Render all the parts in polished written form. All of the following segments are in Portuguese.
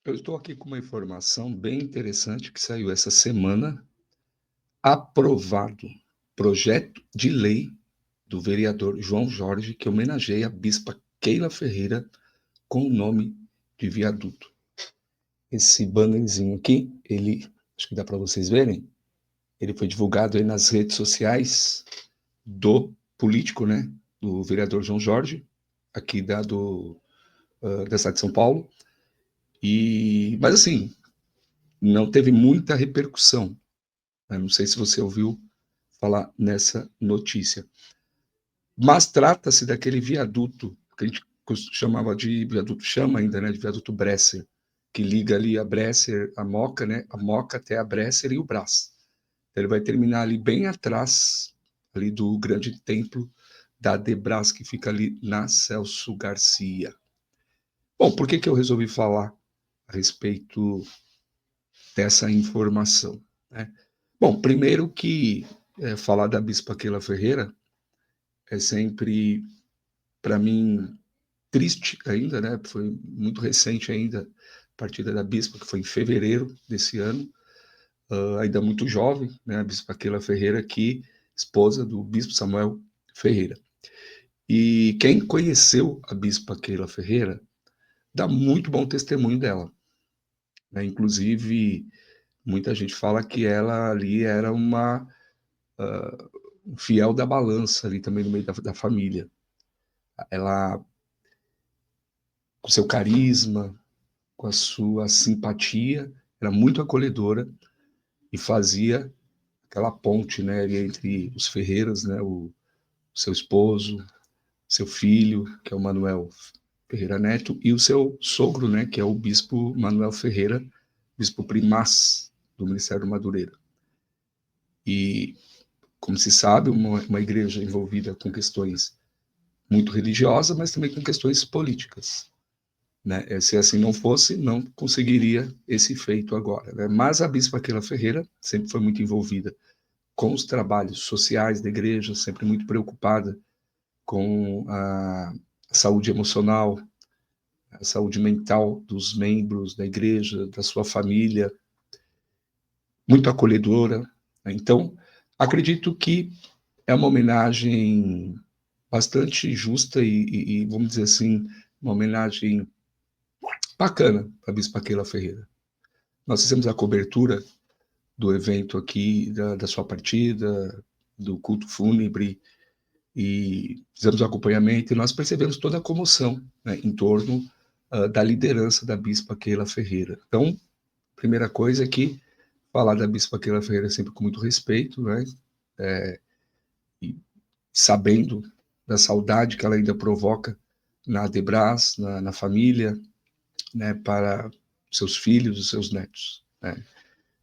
Eu estou aqui com uma informação bem interessante que saiu essa semana. Aprovado projeto de lei do vereador João Jorge que homenageia a bispa Keila Ferreira com o nome de viaduto. Esse bannerzinho aqui, acho que dá para vocês verem, ele foi divulgado aí nas redes sociais do político, né, do vereador João Jorge, aqui da cidade de São Paulo. Mas assim, não teve muita repercussão. Não sei se você ouviu falar nessa notícia. Mas trata-se daquele viaduto que a gente chamava de viaduto, chama ainda, né, de viaduto Bresser, que liga ali a Bresser, a Moca, né, a Moca até a Bresser e o Brás. Ele vai terminar ali bem atrás, ali do grande templo da Debras, que fica ali na Celso Garcia. Bom, por que eu resolvi falar a respeito dessa informação, né? Bom, primeiro que falar da Bispa Keila Ferreira é sempre, para mim, triste ainda, né? Foi muito recente ainda a partida da Bispa, que foi em fevereiro desse ano, ainda muito jovem, né? A Bispa Keila Ferreira, que esposa do Bispo Samuel Ferreira. E quem conheceu a Bispa Keila Ferreira dá muito bom testemunho dela, né? Inclusive, muita gente fala que ela ali era uma fiel da balança ali também no meio da família. Ela, com seu carisma, com a sua simpatia, era muito acolhedora e fazia aquela ponte, né, entre os Ferreiras, né, o seu esposo, seu filho, que é o Manuel Ferreira Neto, e o seu sogro, né, que é o bispo Manuel Ferreira, bispo primaz do Ministério do Madureira. E, como se sabe, uma igreja envolvida com questões muito religiosas, mas também com questões políticas, né? Se assim não fosse, não conseguiria esse feito agora, né? Mas a Bispa Keila Ferreira sempre foi muito envolvida com os trabalhos sociais da igreja, sempre muito preocupada com a saúde emocional, a saúde mental dos membros da igreja, da sua família, muito acolhedora, né? Então, acredito que é uma homenagem bastante justa e, vamos dizer assim, uma homenagem bacana para a Bispa Keila Ferreira. Nós fizemos a cobertura do evento aqui, da sua partida, do culto fúnebre, e fizemos o acompanhamento, e nós percebemos toda a comoção, né, em torno da liderança da Bispa Keila Ferreira. Então, primeira coisa é que falar da Bispa Keila Ferreira sempre com muito respeito, né, e sabendo da saudade que ela ainda provoca na Debras, na família, né, para seus filhos e seus netos, né,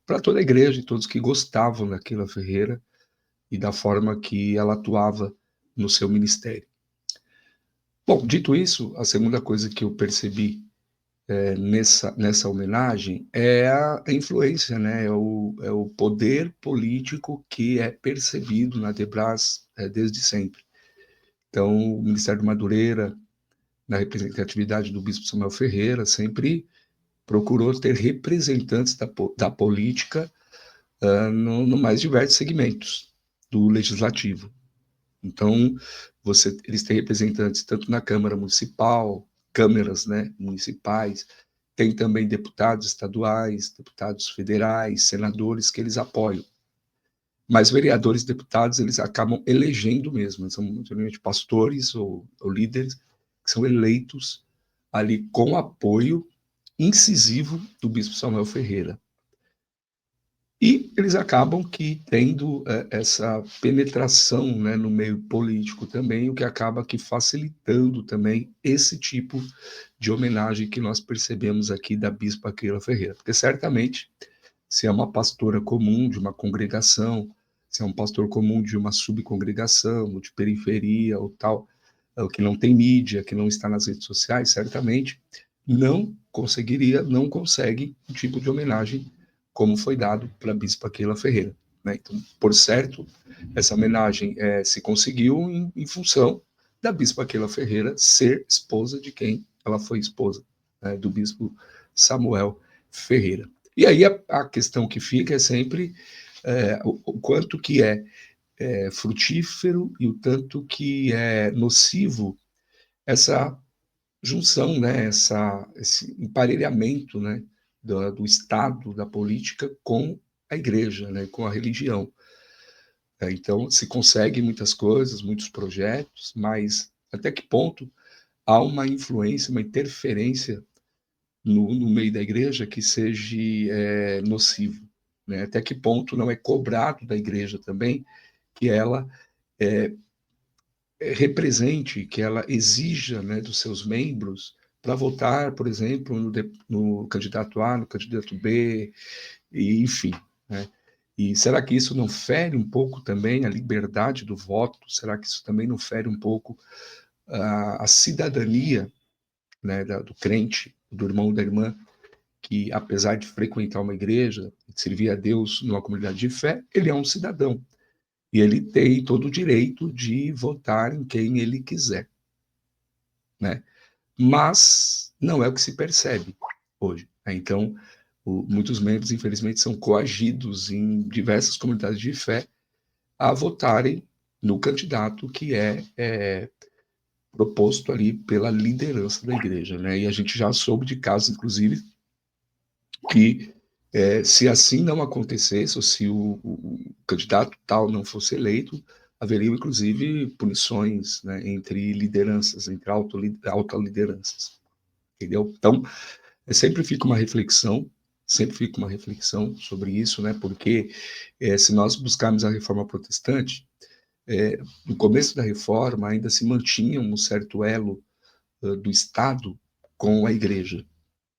para toda a igreja e todos que gostavam da Keila Ferreira e da forma que ela atuava no seu ministério. Bom, dito isso, a segunda coisa que eu percebi nessa homenagem é a influência, né? É o poder político que é percebido na Debras desde sempre. Então, o Ministério do Madureira, na representatividade do Bispo Samuel Ferreira, sempre procurou ter representantes da política no mais diversos segmentos do legislativo. Então, eles têm representantes tanto na Câmara Municipal, câmeras, né, municipais, tem também deputados estaduais, deputados federais, senadores que eles apoiam. Mas vereadores e deputados, eles acabam elegendo mesmo, são geralmente pastores ou líderes que são eleitos ali com apoio incisivo do Bispo Samuel Ferreira. E eles acabam que tendo essa penetração, né, no meio político também, o que acaba que facilitando também esse tipo de homenagem que nós percebemos aqui da Bispa Keila Ferreira. Porque certamente, se é uma pastora comum de uma congregação, se é um pastor comum de uma subcongregação, ou de periferia ou tal, que não tem mídia, que não está nas redes sociais, certamente não consegue um tipo de homenagem como foi dado para a Bispa Keila Ferreira, né? Então, por certo, essa homenagem se conseguiu em função da Bispa Keila Ferreira ser esposa de quem ela foi esposa, né? Do Bispo Samuel Ferreira. E aí a questão que fica é sempre o quanto que é frutífero e o tanto que é nocivo essa junção, né, esse emparelhamento, né, do Estado, da política com a igreja, né, com a religião. Então, se consegue muitas coisas, muitos projetos, mas até que ponto há uma influência, uma interferência no meio da igreja que seja nocivo? Né? Até que ponto não é cobrado da igreja também que ela represente, que ela exija, né, dos seus membros para votar, por exemplo, no candidato A, no candidato B, e enfim, né? E será que isso não fere um pouco também a liberdade do voto? Será que isso também não fere um pouco a cidadania, né, do crente, do irmão, da irmã, que apesar de frequentar uma igreja, de servir a Deus numa comunidade de fé, ele é um cidadão. E ele tem todo o direito de votar em quem ele quiser, né? Mas não é o que se percebe hoje, né? Então, muitos membros, infelizmente, são coagidos em diversas comunidades de fé a votarem no candidato que é proposto ali pela liderança da igreja, né? E a gente já soube de casos, inclusive, que se assim não acontecesse, ou se o candidato tal não fosse eleito, haveriam, inclusive, punições, né, entre lideranças, entre autolideranças, entendeu? Então, sempre fica uma reflexão sobre isso, né, porque se nós buscarmos a reforma protestante, no começo da reforma ainda se mantinha um certo elo do Estado com a igreja,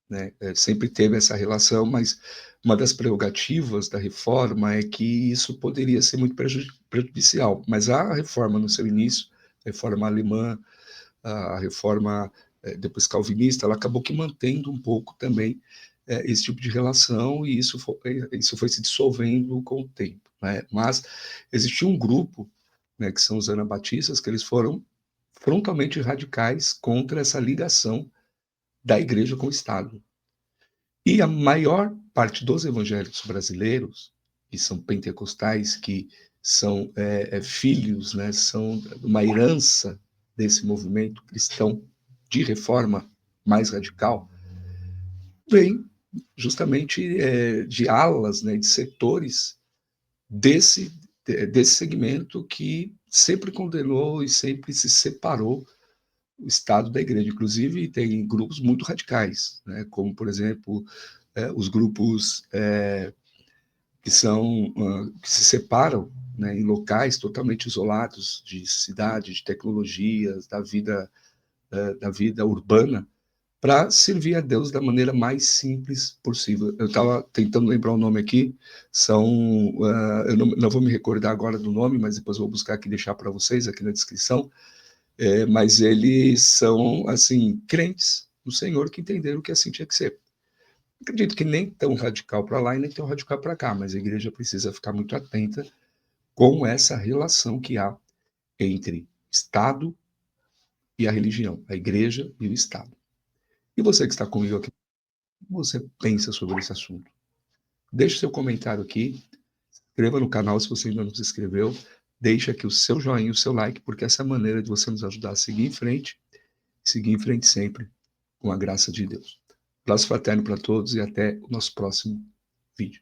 né? Sempre teve essa relação, mas uma das prerrogativas da reforma é que isso poderia ser muito prejudicial. Mas a reforma, no seu início, a reforma alemã, a reforma depois calvinista, ela acabou que mantendo um pouco também esse tipo de relação, e isso foi se dissolvendo com o tempo, né? Mas existia um grupo, né, que são os anabatistas, que eles foram frontalmente radicais contra essa ligação da igreja com o Estado. E a maior parte dos evangélicos brasileiros, que são pentecostais, que são filhos, né, são uma herança desse movimento cristão de reforma mais radical, vem justamente de alas, né, de setores desse segmento que sempre condenou e sempre se separou o Estado da igreja. Inclusive, tem grupos muito radicais, né, como, por exemplo, os grupos que se separam, né, em locais totalmente isolados de cidade, de tecnologias, da vida urbana, para servir a Deus da maneira mais simples possível. Eu estava tentando lembrar o nome aqui, eu não vou me recordar agora do nome, mas depois eu vou buscar aqui e deixar para vocês aqui na descrição, mas eles são, assim, crentes no Senhor que entenderam que assim tinha que ser. Acredito que nem tão radical para lá e nem tão radical para cá, mas a igreja precisa ficar muito atenta com essa relação que há entre Estado e a religião, a igreja e o Estado. E você que está comigo aqui, o que você pensa sobre esse assunto? Deixe seu comentário aqui, se inscreva no canal se você ainda não se inscreveu, deixe aqui o seu joinha, o seu like, porque essa é a maneira de você nos ajudar a seguir em frente sempre, com a graça de Deus. Abraço fraterno para todos e até o nosso próximo vídeo.